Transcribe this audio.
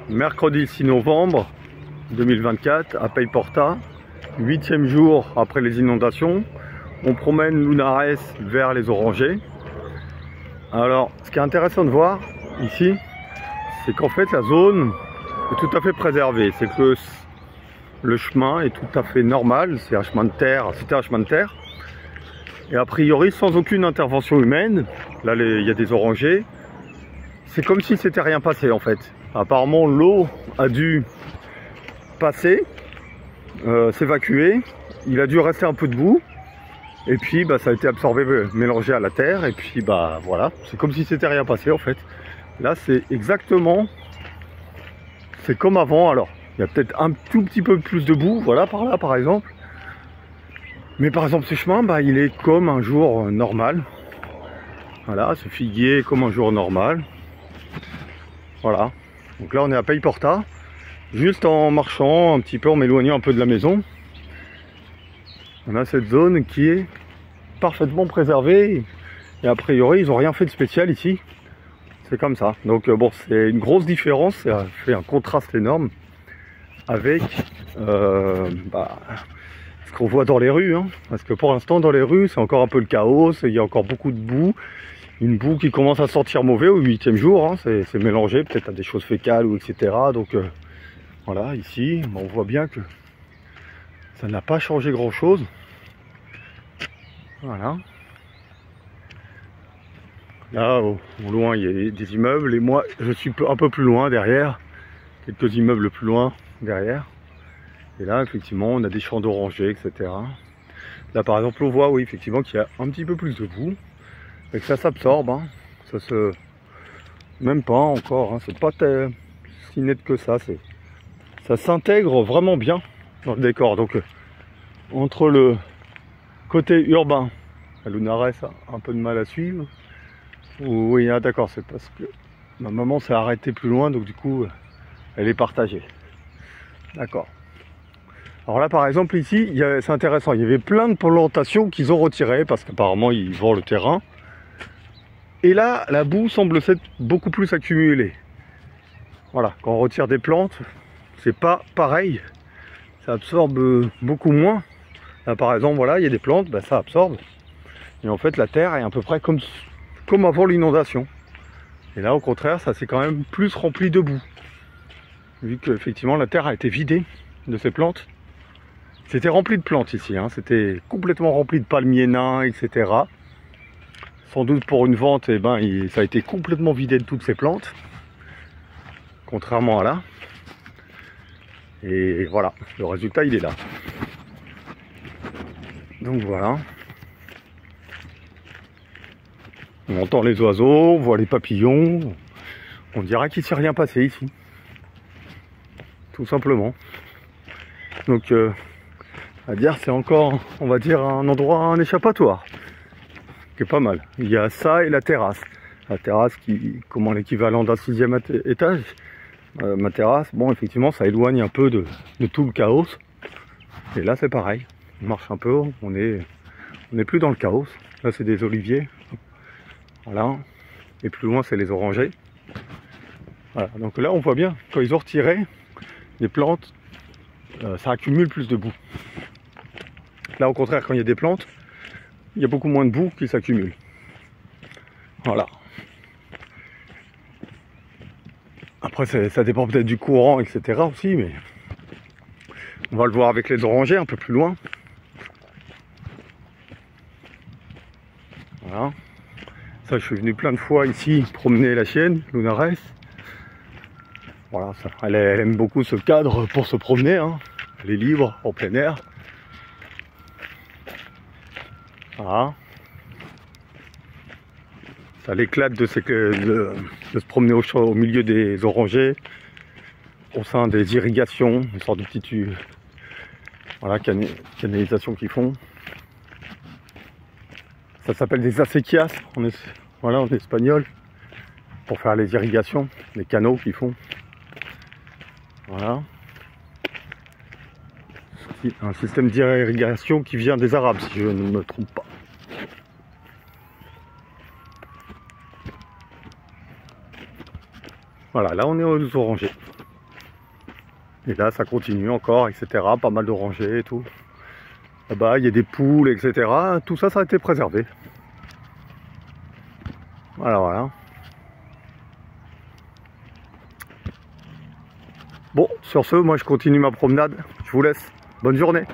Mercredi 6 novembre 2024 à Paiporta, 8e jour après les inondations. On promène Lunares vers les orangers. Alors, ce qui est intéressant de voir ici, c'est qu'en fait la zone est tout à fait préservée. C'est que le chemin est tout à fait normal, c'est un chemin de terre, c'était un chemin de terre. Et a priori sans aucune intervention humaine. Là il y a des orangers. C'est comme si c'était rien passé en fait. Apparemment l'eau a dû passer, s'évacuer. Il a dû rester un peu debout. Et puis ça a été absorbé, mélangé à la terre. Et puis voilà, c'est comme si c'était rien passé en fait. Là c'est exactement, c'est comme avant. Alors il y a peut-être un tout petit peu plus de boue, voilà, par là par exemple. Mais par exemple ce chemin, il est comme un jour normal. Voilà, ce figuier est comme un jour normal. Voilà. Donc là on est à Paiporta, juste en marchant un petit peu, en m'éloignant un peu de la maison. On a cette zone qui est parfaitement préservée. Et a priori ils n'ont rien fait de spécial ici. C'est comme ça. Donc bon, c'est une grosse différence, ça fait un contraste énorme avec ce qu'on voit dans les rues, hein. Parce que pour l'instant dans les rues c'est encore un peu le chaos, il y a encore beaucoup de boue. Une boue qui commence à sentir mauvais au 8e jour, hein. C'est mélangé peut-être à des choses fécales ou etc. Donc voilà, ici on voit bien que ça n'a pas changé grand chose. Voilà. Là au loin il y a des immeubles et moi je suis un peu plus loin derrière, quelques immeubles plus loin derrière. Et là effectivement on a des champs d'orangers, etc. Là par exemple on voit, oui, effectivement qu'il y a un petit peu plus de boue et que ça s'absorbe, hein. Ça se... même pas encore, hein. C'est pas si net que ça, ça s'intègre vraiment bien dans le décor. Donc entre le côté urbain, la Lunares a un peu de mal à suivre. Oui, ah, d'accord, c'est parce que ma maman s'est arrêtée plus loin, donc du coup elle est partagée. D'accord. Alors là par exemple ici, c'est intéressant, il y avait plein de plantations qu'ils ont retirées parce qu'apparemment ils vendent le terrain. Et là, la boue semble s'être beaucoup plus accumulée. Voilà, quand on retire des plantes, c'est pas pareil. Ça absorbe beaucoup moins. Là, par exemple, voilà, il y a des plantes, ça absorbe. Et en fait, la terre est à peu près comme avant l'inondation. Et là, au contraire, ça s'est quand même plus rempli de boue. Vu qu'effectivement, la terre a été vidée de ces plantes. C'était rempli de plantes ici, hein. C'était complètement rempli de palmiers nains, etc. Sans doute pour une vente, ça a été complètement vidé de toutes ces plantes. Contrairement à là. Et voilà, le résultat il est là. Donc voilà. On entend les oiseaux, on voit les papillons. On dira qu'il ne s'est rien passé ici. Tout simplement. Donc à dire c'est encore, on va dire, un endroit, un échappatoire. Qui est pas mal. Il y a ça et la terrasse. La terrasse qui, comment l'équivalent d'un 6e étage. Ma terrasse, bon effectivement ça éloigne un peu de tout le chaos. Et là c'est pareil. On marche un peu, on n'est plus dans le chaos. Là c'est des oliviers. Voilà. Et plus loin c'est les orangers. Voilà. Donc là on voit bien, quand ils ont retiré les plantes, ça accumule plus de boue. Là au contraire quand il y a des plantes, il y a beaucoup moins de boue qui s'accumule. Voilà. Après ça dépend peut-être du courant, etc. aussi, mais on va le voir avec les orangers un peu plus loin. Voilà. Ça, je suis venu plein de fois ici promener la chienne, Lunares. Voilà, ça, elle aime beaucoup ce cadre pour se promener, hein. Elle est libre, en plein air. Voilà. Ça l'éclate de se promener au milieu des orangers, au sein des irrigations, une sorte de petite canalisation qu'ils font. Ça s'appelle des acequias en espagnol, pour faire les irrigations, les canaux qu'ils font. Voilà. Un système d'irrigation qui vient des Arabes, si je ne me trompe pas. Voilà, là on est aux orangers. Et là, ça continue encore, etc. Pas mal d'orangers et tout. Là-bas, il y a des poules, etc. Tout ça, ça a été préservé. Voilà, voilà. Bon, sur ce, moi je continue ma promenade. Je vous laisse. Bonne journée.